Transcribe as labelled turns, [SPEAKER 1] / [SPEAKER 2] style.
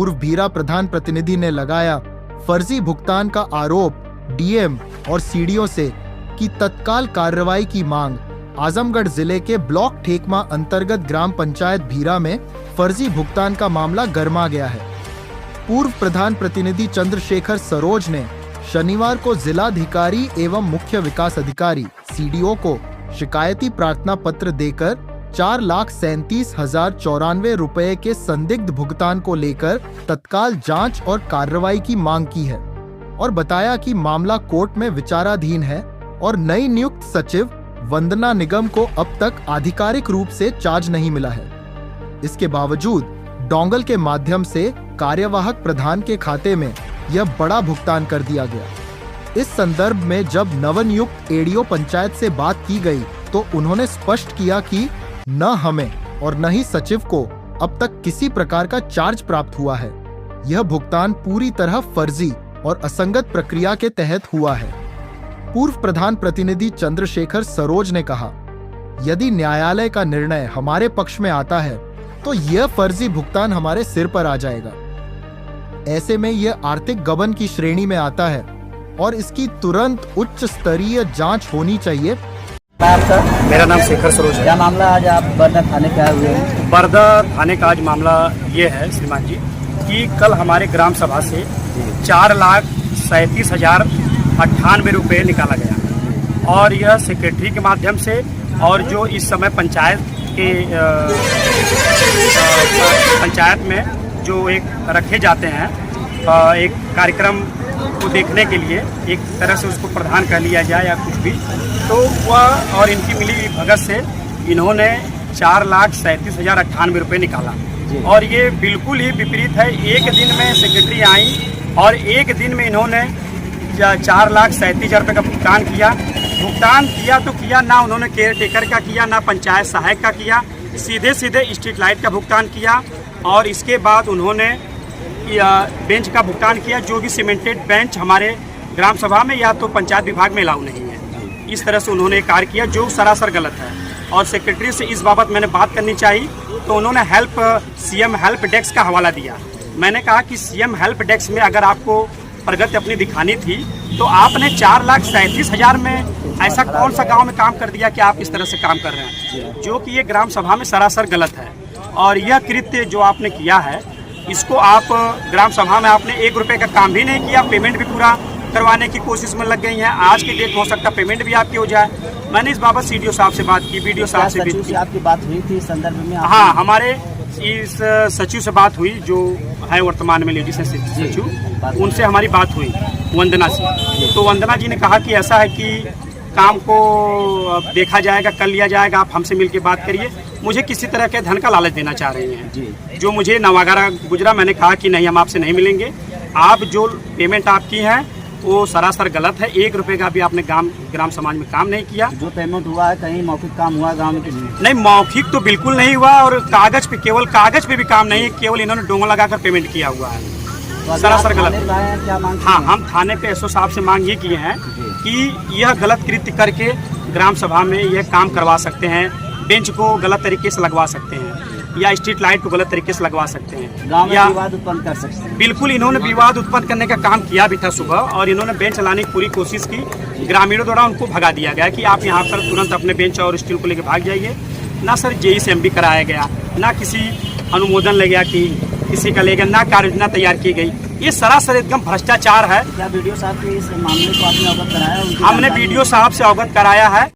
[SPEAKER 1] पूर्व भीरा प्रधान प्रतिनिधि ने लगाया फर्जी भुगतान का आरोप डीएम और सीडीओ से की तत्काल कार्रवाई की मांग। आजमगढ़ जिले के ब्लॉक ठेकमा अंतर्गत ग्राम पंचायत भीरा में फर्जी भुगतान का मामला गरमा गया है। पूर्व प्रधान प्रतिनिधि चंद्रशेखर सरोज ने शनिवार को जिलाधिकारी एवं मुख्य विकास अधिकारी सीडीओ को शिकायती प्रार्थना पत्र देकर 4,37,094 रुपए के संदिग्ध भुगतान को लेकर तत्काल जांच और कार्रवाई की मांग की है और बताया कि मामला कोर्ट में विचाराधीन है और नई नियुक्त सचिव वंदना निगम को अब तक आधिकारिक रूप से चार्ज नहीं मिला है। इसके बावजूद डोंगल के माध्यम से कार्यवाहक प्रधान के खाते में यह बड़ा भुगतान कर दिया गया। इस संदर्भ में जब नवनियुक्त एडीओ पंचायत से बात की गई तो उन्होंने स्पष्ट किया कि न हमें और न ही सचिव को अब तक किसी प्रकार का चार्ज प्राप्त हुआ है। यह भुगतान पूरी तरह फर्जी और असंगत प्रक्रिया के तहत हुआ है। पूर्व प्रधान प्रतिनिधि चंद्रशेखर सरोज ने कहा, यदि न्यायालय का निर्णय हमारे पक्ष में आता है तो यह फर्जी भुगतान हमारे सिर पर आ जाएगा। ऐसे में यह आर्थिक गबन की श्रेणी में आता है और इसकी तुरंत उच्च स्तरीय जांच होनी चाहिए।
[SPEAKER 2] मेरा नाम शेखर सरोज है।
[SPEAKER 3] क्या मामला आज आप बरदा थाने पे आए हुए हैं?
[SPEAKER 2] बरदा थाने का आज मामला ये है श्रीमान जी कि कल हमारे ग्राम सभा से 4,37,098 रुपये निकाला गया और यह सेक्रेटरी के माध्यम से और जो इस समय पंचायत में जो एक रखे जाते हैं एक कार्यक्रम को देखने के लिए, एक तरह से उसको प्रधान कह लिया जाए या कुछ भी, तो वह और इनकी मिली भगत से इन्होंने 4,37,098 रुपये निकाला और ये बिल्कुल ही विपरीत है। एक दिन में सेक्रेटरी आई और एक दिन में इन्होंने 4,37,000 रुपये का भुगतान किया तो किया ना उन्होंने केयर टेकर का किया, ना पंचायत सहायक का किया, सीधे स्ट्रीट लाइट का भुगतान किया और इसके बाद उन्होंने बेंच का भुगतान किया, जो भी सीमेंटेड बेंच हमारे ग्राम सभा में या तो पंचायत विभाग में अलाउ नहीं है। इस तरह से उन्होंने कार्य किया जो सरासर गलत है और सेक्रेटरी से इस बाबत मैंने बात करनी चाहिए तो उन्होंने सीएम हेल्प डेस्क का हवाला दिया। मैंने कहा कि सीएम हेल्प डेस्क में अगर आपको प्रगति अपनी दिखानी थी तो आपने 4,37,000 में ऐसा कौन सा गांव में काम कर दिया कि आप इस तरह से काम कर रहे हैं, जो कि ये ग्राम सभा में सरासर गलत है। और यह कृत्य जो आपने किया है इसको आप ग्राम सभा में आपने 1 रुपये का काम भी नहीं किया, पेमेंट भी पूरा करवाने की कोशिश में लग गई हैं। आज की डेट हो सकता है पेमेंट भी आपकी हो जाए। मैंने इस बाबत सीडीओ साहब से बात की, बीडीओ साहब से भी की।
[SPEAKER 3] आपकी बात हुई थी इस संदर्भ में?
[SPEAKER 2] हाँ, हमारे इस सचिव से बात हुई जो है वर्तमान में लेडीज सचिव, उनसे हमारी बात हुई वंदना से। तो वंदना जी ने कहा कि ऐसा है कि काम को देखा जाएगा, कर लिया जाएगा, आप हमसे मिलकर बात करिए। मुझे किसी तरह के धन का लालच देना चाह रही हैं जो मुझे नवागारा गुजरा। मैंने कहा कि नहीं, हम आपसे नहीं मिलेंगे, आप जो पेमेंट आपकी है वो सरासर गलत है। 1 रुपये का भी आपने ग्राम समाज में काम नहीं किया।
[SPEAKER 3] जो पेमेंट हुआ है कहीं मौखिक काम हुआ गाँव में?
[SPEAKER 2] नहीं, मौखिक तो बिल्कुल नहीं हुआ और कागज पे, केवल कागज पे भी काम नहीं है, केवल इन्होंने डोंगा लगाकर पेमेंट किया हुआ है,
[SPEAKER 3] तो
[SPEAKER 2] सरासर गलत।
[SPEAKER 3] क्या मांग?
[SPEAKER 2] हाँ, हम थाने पे एसओ साहब से मांग ये किए हैं कि यह गलत कृत्य करके ग्राम सभा में यह काम करवा सकते हैं, बेंच को गलत तरीके से लगवा सकते हैं या स्ट्रीट लाइट को गलत तरीके से लगवा सकते हैं,
[SPEAKER 3] गाँव में विवाद उत्पन्न कर सकते हैं।
[SPEAKER 2] बिल्कुल, इन्होंने विवाद उत्पन्न करने का काम किया भी था सुबह और इन्होंने बेंच लाने की पूरी कोशिश की। ग्रामीणों द्वारा उनको भगा दिया गया कि आप यहाँ पर तुरंत अपने बेंच और स्टील को लेकर भाग जाइए। ना सर जेई से एमबी कराया गया, ना किसी अनुमोदन ले गया कि किसी का ले गया, ना कार्य योजना तैयार की गई। ये सरासर एकदम भ्रष्टाचार है।
[SPEAKER 3] क्या वीडियो साहब के इस मामले को आपने अवगत कराया?
[SPEAKER 2] हमने वीडियो साहब से अवगत कराया है।